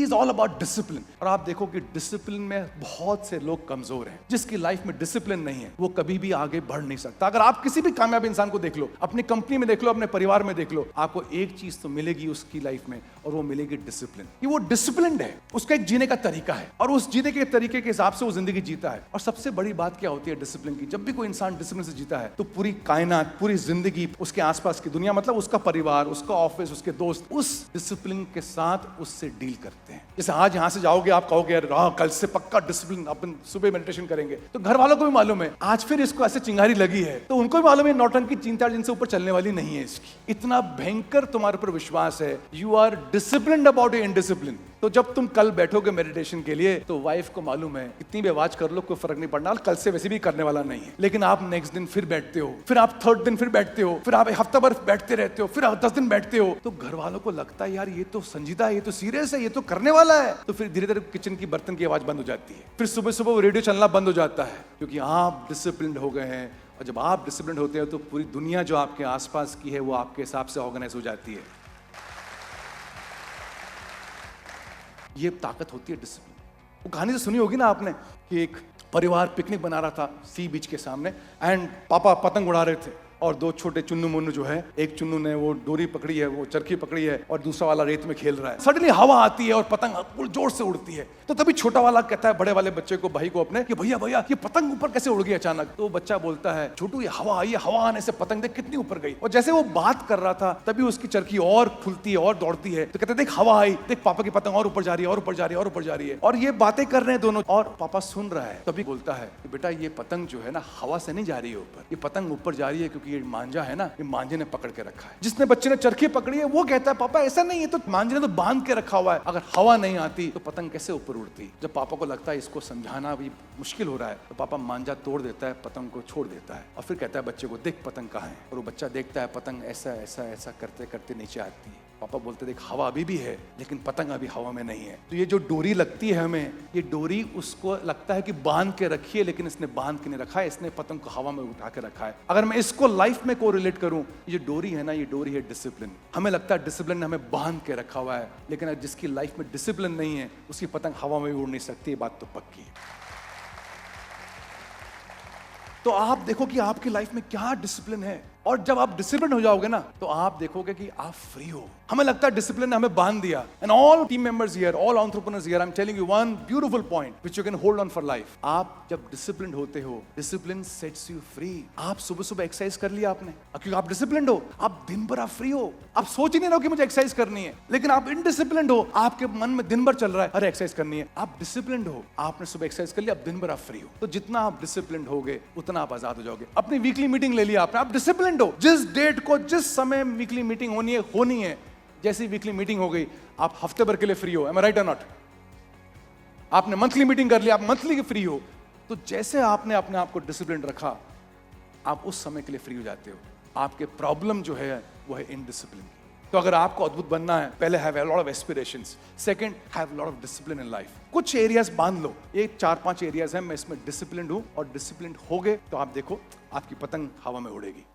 Is all about discipline. और आप देखो कि डिसिप्लिन में बहुत से लोग कमजोर हैं। जिसकी लाइफ में डिसिप्लिन नहीं है वो कभी भी आगे बढ़ नहीं सकता। अगर आप किसी भी कामयाब इंसान को देख लो, अपनी कंपनी में देख लो, अपने परिवार में देख लो, आपको एक चीज तो मिलेगी उसकी लाइफ में, और वो मिलेगी डिसिप्लिन। कि वो डिसिप्लिन्ड है, उसका एक जीने का तरीका है, और उस जीने के तरीके के हिसाब से वो जिंदगी जीता है। और सबसे बड़ी बात क्या होती है डिसिप्लिन की? जब भी कोई इंसान डिसिप्लिन से जीता है तो पूरी कायनात, पूरी जिंदगी, उसके आसपास की दुनिया, मतलब उसका परिवार, उसका ऑफिस, उसके दोस्त, उस डिसिप्लिन के साथ उससे डील करते हैं। जैसे आज यहां से जाओगे, आप कहोगे यार कल से पक्का डिसिप्लिन, अपन सुबह मेडिटेशन करेंगे, तो घर वालों को भी मालूम है आज फिर इसको ऐसे चिंगारी लगी है, तो उनको भी मालूम है नौटंकी 3-4 दिन से ऊपर चलने वाली नहीं है इसकी। इतना भयंकर तुम्हारे ऊपर विश्वास है। You are disciplined about your indiscipline. तो जब तुम कल बैठोगे मेडिटेशन के लिए तो वाइफ को मालूम है कितनी भी आवाज कर लो कोई फर्क नहीं पड़ना, कल से वैसे भी करने वाला नहीं है। लेकिन आप नेक्स्ट दिन फिर बैठते हो, फिर आप थर्ड दिन फिर बैठते हो, फिर आप हफ्ता भर बैठते रहते हो, फिर आप 10 दिन बैठते हो, तो घर वालों को लगता है यार ये तो संजीदा है, ये तो सीरियस है, ये तो करने वाला है। तो फिर धीरे धीरे किचन की बर्तन की आवाज बंद हो जाती है, फिर सुबह सुबह वो रेडियो चलना बंद हो जाता है, क्योंकि आप डिसिप्लिन्ड हो गए हैं। और जब आप डिसिप्लिन्ड होते हैं तो पूरी दुनिया जो आपके आसपास की है वो आपके हिसाब से ऑर्गेनाइज हो जाती है। ये ताकत होती है डिसिप्लिन। वो कहानी तो सुनी होगी ना आपने कि एक परिवार पिकनिक बना रहा था सी बीच के सामने, एंड पापा पतंग उड़ा रहे थे, और दो छोटे चुन्नू मुन्नू जो है, एक चुन्नू ने वो डोरी पकड़ी है, वो चरखी पकड़ी है, और दूसरा वाला रेत में खेल रहा है। सडनली हवा आती है और पतंग जोर से उड़ती है। तो तभी छोटा वाला कहता है बड़े वाले बच्चे को, भाई को अपने, कि भैया भैया ये पतंग ऊपर कैसे उड़ गई अचानक? तो बच्चा बोलता है छोटू ये हवा आई है, हवा आने से पतंग देख कितनी ऊपर गई। और जैसे वो बात कर रहा था तभी उसकी चरखी और खुलती है और दौड़ती है। तो कहते देख हवा आई, देख पापा की पतंग और ऊपर जा रही है, और ऊपर जा रही है, और ऊपर जा रही है। और ये बातें कर रहे हैं दोनों, और पापा सुन रहा है। तभी बोलता है कि बेटा ये पतंग जो है ना हवा से नहीं जा रही है ऊपर, ये पतंग ऊपर जा रही है क्योंकि ये मांझा है ना, ये मांझे ने पकड़ के रखा है। जिसने बच्चे ने चरखी पकड़ी है वो कहता है पापा ऐसा नहीं है, तो मांझे ने तो बांध के रखा हुआ है, अगर हवा नहीं आती तो पतंग कैसे ऊपर उड़ती? जब पापा को लगता है इसको समझाना भी मुश्किल हो रहा है तो पापा मांझा तोड़ देता है, पतंग को छोड़ देता है, और फिर कहता है बच्चे को देख पतंग कहाँ है। और वो बच्चा देखता है पतंग ऐसा ऐसा ऐसा करते करते नीचे आती है। पापा बोलते देख हवा अभी भी है लेकिन पतंग अभी हवा में नहीं है। तो ये जो डोरी लगती है हमें, ये डोरी उसको लगता है कि बांध के रखी है, लेकिन इसने बांध के नहीं रखा है, इसने पतंग को हवा में उठा के रखा है। अगर मैं इसको लाइफ में कोरिलेट करूं, ये डोरी है ना, ये डोरी है डिसिप्लिन। हमें लगता है डिसिप्लिन ने हमें बांध के रखा हुआ है, लेकिन जिसकी लाइफ में डिसिप्लिन नहीं है उसकी पतंग हवा में भी उड़ नहीं सकती, ये बात तो पक्की है। तो आप देखो कि आपकी लाइफ में क्या डिसिप्लिन है, और जब आप डिसिप्लिन हो जाओगे ना तो आप देखोगे कि आप फ्री हो। हमें लगता है डिसिप्लिन ने हमें बांध दिया, and all team members here, all entrepreneurs here, I am telling you one beautiful point which you can hold on for life. आप जब डिसिप्लिन होते हो, डिसिप्लिन सेट्स यू फ्री। आप सुबह सुबह एक्सरसाइज कर लिया आपने, क्योंकि आप डिसिप्लिन हो, आप दिन भर आप फ्री हो, आप सोच ही नहीं रहे हो कि मुझे एक्सरसाइज करनी है। लेकिन आप इनडिसिप्लिन हो, आपके मन में दिन भर चल रहा है अरे एक्सरसाइज करनी है। आप डिसिप्लिन हो, आपने सुबह एक्सरसाइज कर लिया, अब दिन भर आप फ्री हो। तो जितना आप डिसिप्लिन होगे उतना आप आजाद हो जाओगे। अपनी वीकली मीटिंग ले लिया आपने, आप डिसिप्लिन हो, जिस डेट को जिस समय वीकली मीटिंग होनी है, जैसी वीकली मीटिंग हो गई आप हफ्ते भर के लिए फ्री हो। एम आई राइट और नॉट? आपने मंथली मीटिंग कर लिया, आप मंथली के फ्री हो। तो जैसे आपने अपने आप को डिसिप्लिन रखा, आप उस समय के लिए फ्री हो जाते हो। आपके प्रॉब्लम जो है वो है इनडिसिप्लिन। तो अगर आपको अद्भुत बनना है, पहले have a lot of aspirations, second have lot of discipline in life. कुछ एरियाज बांध लो, ये 4-5 एरियाज हैं, मैं इसमें डिसिप्लिन हूं, और डिसिप्लिन हो गए तो आप देखो आपकी पतंग हवा में उड़ेगी।